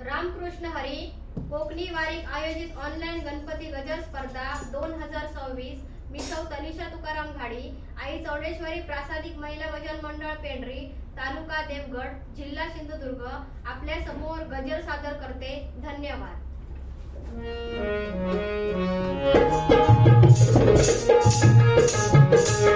रामकृष्ण हरी कोकणी वारीक आयोजित ऑनलाईन गणपती गजर स्पर्धा 2026 मी सौ तनिषा तुकाराम घाडी आई चौडेश्वरी प्रासादिक महिला भजन मंडळ पेंढरी तालुका देवगड जिल्हा सिंधुदुर्ग आपल्या समोर गजर सादर करते. धन्यवाद. Thank you.